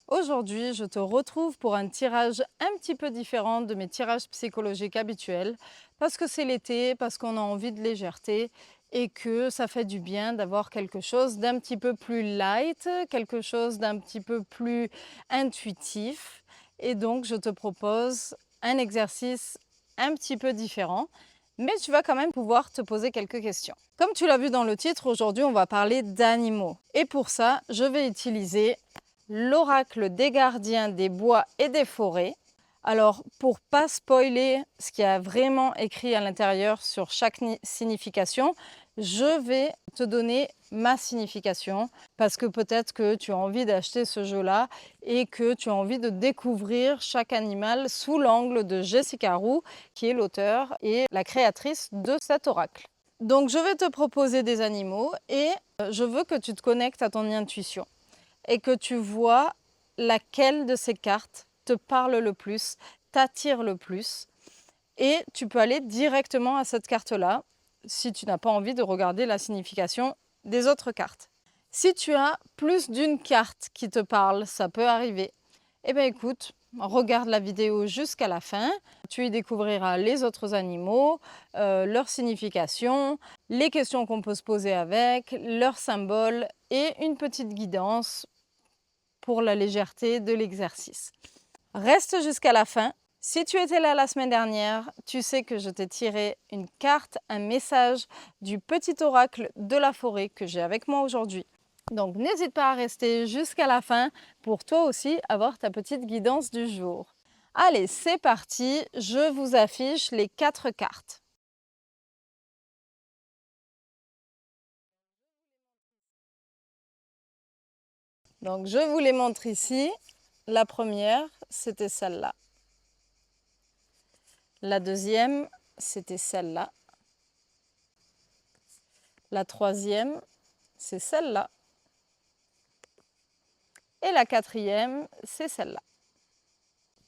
Aujourd'hui, je te retrouve pour un tirage un petit peu différent de mes tirages psychologiques habituels, parce que c'est l'été, parce qu'on a envie de légèreté et que ça fait du bien d'avoir quelque chose d'un petit peu plus light, quelque chose d'un petit peu plus intuitif. Et donc, je te propose un exercice un petit peu différent, mais tu vas quand même pouvoir te poser quelques questions. Comme tu l'as vu dans le titre, aujourd'hui, on va parler d'animaux. Et pour ça, je vais utiliser l'oracle des gardiens des bois et des forêts. Alors, pour pas spoiler ce qu'il y a vraiment écrit à l'intérieur sur chaque signification, je vais te donner ma signification parce que peut-être que tu as envie d'acheter ce jeu-là et que tu as envie de découvrir chaque animal sous l'angle de Jessica Roux, qui est l'auteur et la créatrice de cet oracle. Donc, je vais te proposer des animaux et je veux que tu te connectes à ton intuition et que tu vois laquelle de ces cartes te parle le plus, t'attire le plus. Et tu peux aller directement à cette carte-là si tu n'as pas envie de regarder la signification des autres cartes. Si tu as plus d'une carte qui te parle, ça peut arriver. Eh bien écoute, regarde la vidéo jusqu'à la fin. Tu y découvriras les autres animaux, leur signification, les questions qu'on peut se poser avec, leurs symboles et une petite guidance pour la légèreté de l'exercice. Reste jusqu'à la fin. Si tu étais là la semaine dernière, tu sais que je t'ai tiré une carte, un message du petit oracle de la forêt que j'ai avec moi aujourd'hui. Donc n'hésite pas à rester jusqu'à la fin pour toi aussi avoir ta petite guidance du jour. Allez, c'est parti, je vous affiche les 4 cartes. Donc je vous les montre ici. La première, c'était celle-là. La deuxième, c'était celle-là. La troisième, c'est celle-là. Et la quatrième, c'est celle-là.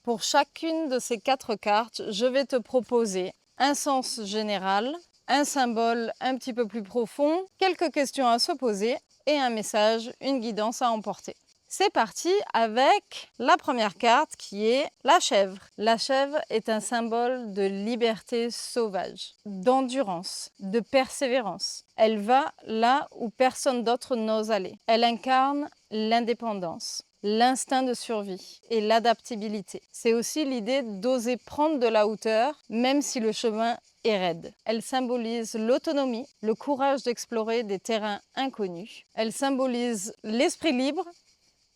Pour chacune de ces 4 cartes, je vais te proposer un sens général, un symbole un petit peu plus profond, quelques questions à se poser et un message, une guidance à emporter. C'est parti avec la première carte qui est la chèvre. La chèvre est un symbole de liberté sauvage, d'endurance, de persévérance. Elle va là où personne d'autre n'ose aller. Elle incarne l'indépendance, l'instinct de survie et l'adaptabilité. C'est aussi l'idée d'oser prendre de la hauteur, même si le chemin est raide. Elle symbolise l'autonomie, le courage d'explorer des terrains inconnus. Elle symbolise l'esprit libre,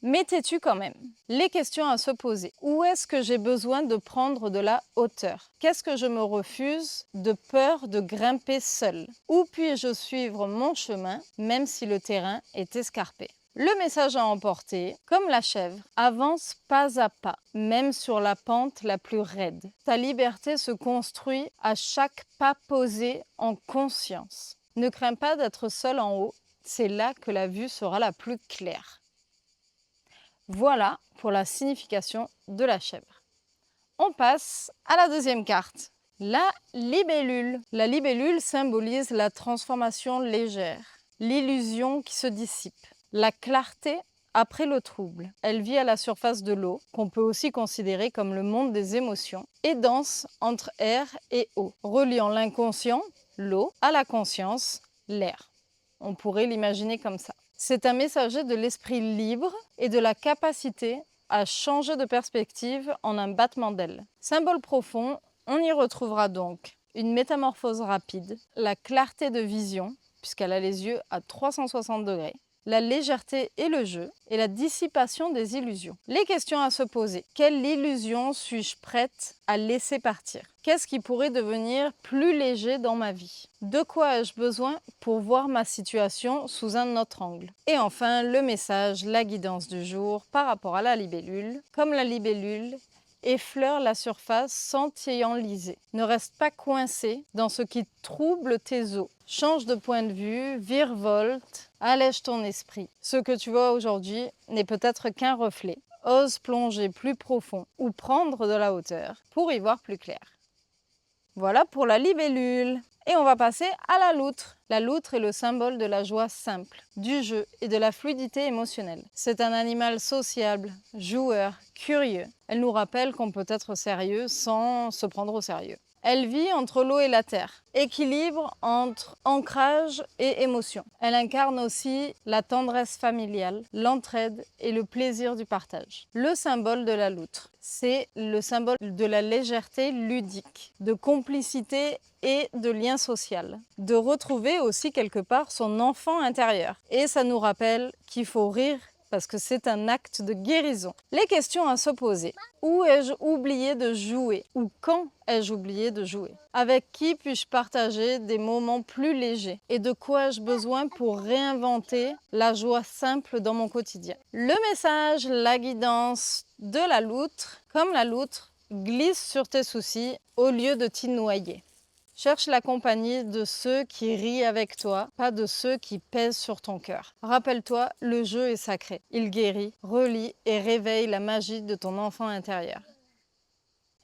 mais têtu quand même. Les questions à se poser. Où est-ce que j'ai besoin de prendre de la hauteur? Qu'est-ce que je me refuse de peur de grimper seul? Où puis-je suivre mon chemin, même si le terrain est escarpé? Le message à emporter, comme la chèvre, avance pas à pas, même sur la pente la plus raide. Ta liberté se construit à chaque pas posé en conscience. Ne crains pas d'être seul en haut, c'est là que la vue sera la plus claire. Voilà pour la signification de la chèvre. On passe à la deuxième carte, la libellule. La libellule symbolise la transformation légère, l'illusion qui se dissipe, la clarté après le trouble. Elle vit à la surface de l'eau, qu'on peut aussi considérer comme le monde des émotions, et danse entre air et eau, reliant l'inconscient, l'eau, à la conscience, l'air. On pourrait l'imaginer comme ça. C'est un messager de l'esprit libre et de la capacité à changer de perspective en un battement d'ailes. Symbole profond, on y retrouvera donc une métamorphose rapide, la clarté de vision, puisqu'elle a les yeux à 360 degrés, la légèreté et le jeu, et la dissipation des illusions. Les questions à se poser. Quelle illusion suis-je prête à laisser partir? Qu'est-ce qui pourrait devenir plus léger dans ma vie? De quoi ai-je besoin pour voir ma situation sous un autre angle? Et enfin, le message, la guidance du jour par rapport à la libellule. Comme la libellule, effleure la surface sans t'y enliser. Ne reste pas coincé dans ce qui trouble tes os. Change de point de vue, virevolte, allège ton esprit. Ce que tu vois aujourd'hui n'est peut-être qu'un reflet. Ose plonger plus profond ou prendre de la hauteur pour y voir plus clair. Voilà pour la libellule. Et on va passer à la loutre. La loutre est le symbole de la joie simple, du jeu et de la fluidité émotionnelle. C'est un animal sociable, joueur, curieux. Elle nous rappelle qu'on peut être sérieux sans se prendre au sérieux. Elle vit entre l'eau et la terre, équilibre entre ancrage et émotion. Elle incarne aussi la tendresse familiale, l'entraide et le plaisir du partage. Le symbole de la loutre, c'est le symbole de la légèreté ludique, de complicité et de lien social. De retrouver aussi quelque part son enfant intérieur. Et ça nous rappelle qu'il faut rire parce que c'est un acte de guérison. Les questions à se poser. Où ai-je oublié de jouer? Ou quand ai-je oublié de jouer? Avec qui puis-je partager des moments plus légers? Et de quoi ai-je besoin pour réinventer la joie simple dans mon quotidien? Le message, la guidance de la loutre, comme la loutre, glisse sur tes soucis au lieu de t'y noyer. Cherche la compagnie de ceux qui rient avec toi, pas de ceux qui pèsent sur ton cœur. Rappelle-toi, le jeu est sacré. Il guérit, relie et réveille la magie de ton enfant intérieur.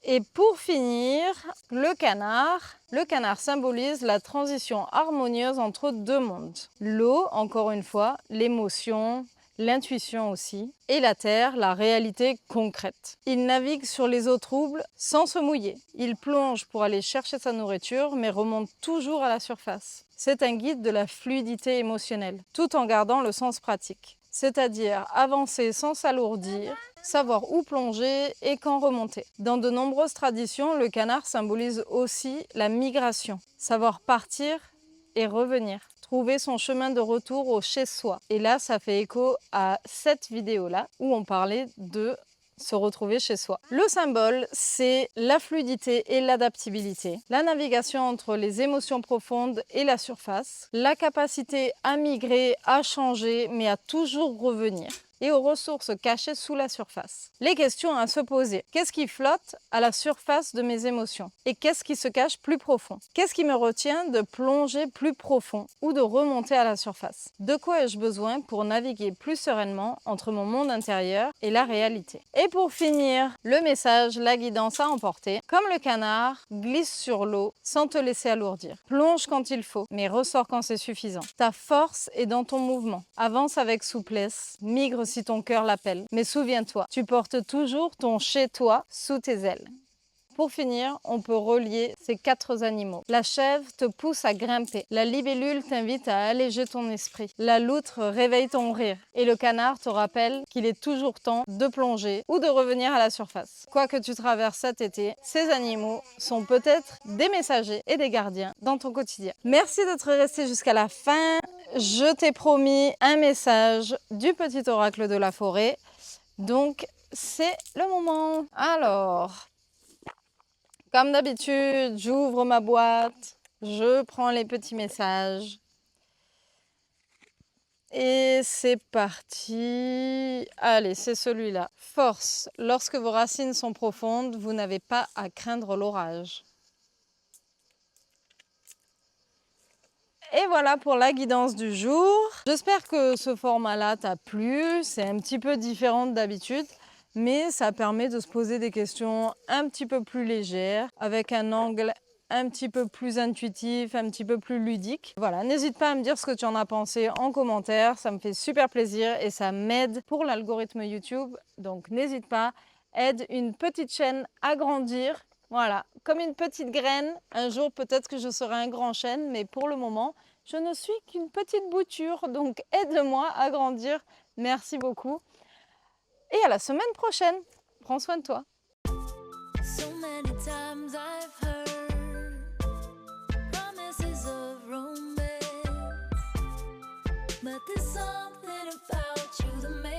Et pour finir, le canard. Le canard symbolise la transition harmonieuse entre deux mondes. L'eau, encore une fois, l'émotion, l'intuition aussi, et la terre, la réalité concrète. Il navigue sur les eaux troubles sans se mouiller. Il plonge pour aller chercher sa nourriture, mais remonte toujours à la surface. C'est un guide de la fluidité émotionnelle, tout en gardant le sens pratique. C'est-à-dire avancer sans s'alourdir, savoir où plonger et quand remonter. Dans de nombreuses traditions, le canard symbolise aussi la migration, savoir partir et revenir. Trouver son chemin de retour au chez-soi. Et là, ça fait écho à cette vidéo-là où on parlait de se retrouver chez soi. Le symbole, c'est la fluidité et l'adaptabilité, la navigation entre les émotions profondes et la surface, la capacité à migrer, à changer, mais à toujours revenir, et aux ressources cachées sous la surface. Les questions à se poser. Qu'est-ce qui flotte à la surface de mes émotions? Et qu'est-ce qui se cache plus profond? Qu'est-ce qui me retient de plonger plus profond ou de remonter à la surface? De quoi ai-je besoin pour naviguer plus sereinement entre mon monde intérieur et la réalité? Et pour finir, le message, la guidance à emporter. Comme le canard, glisse sur l'eau sans te laisser alourdir. Plonge quand il faut, mais ressors quand c'est suffisant. Ta force est dans ton mouvement. Avance avec souplesse, migre si ton cœur l'appelle. Mais souviens-toi, tu portes toujours ton chez-toi sous tes ailes. Pour finir, on peut relier ces 4 animaux. La chèvre te pousse à grimper. La libellule t'invite à alléger ton esprit. La loutre réveille ton rire. Et le canard te rappelle qu'il est toujours temps de plonger ou de revenir à la surface. Quoi que tu traverses cet été, ces animaux sont peut-être des messagers et des gardiens dans ton quotidien. Merci d'être resté jusqu'à la fin. Je t'ai promis un message du petit oracle de la forêt. Donc, c'est le moment. Alors, comme d'habitude, j'ouvre ma boîte, je prends les petits messages. Et c'est parti. Allez, c'est celui-là. Force. Lorsque vos racines sont profondes, vous n'avez pas à craindre l'orage. Et voilà pour la guidance du jour. J'espère que ce format-là t'a plu. C'est un petit peu différent d'habitude, mais ça permet de se poser des questions un petit peu plus légères, avec un angle un petit peu plus intuitif, un petit peu plus ludique. Voilà, n'hésite pas à me dire ce que tu en as pensé en commentaire. Ça me fait super plaisir et ça m'aide pour l'algorithme YouTube. Donc n'hésite pas, aide une petite chaîne à grandir. Voilà, comme une petite graine, un jour peut-être que je serai un grand chêne, mais pour le moment, je ne suis qu'une petite bouture, donc aide-moi à grandir. Merci beaucoup. Et à la semaine prochaine. Prends soin de toi. So many times I've heard promises of romance, but there's something about you that makes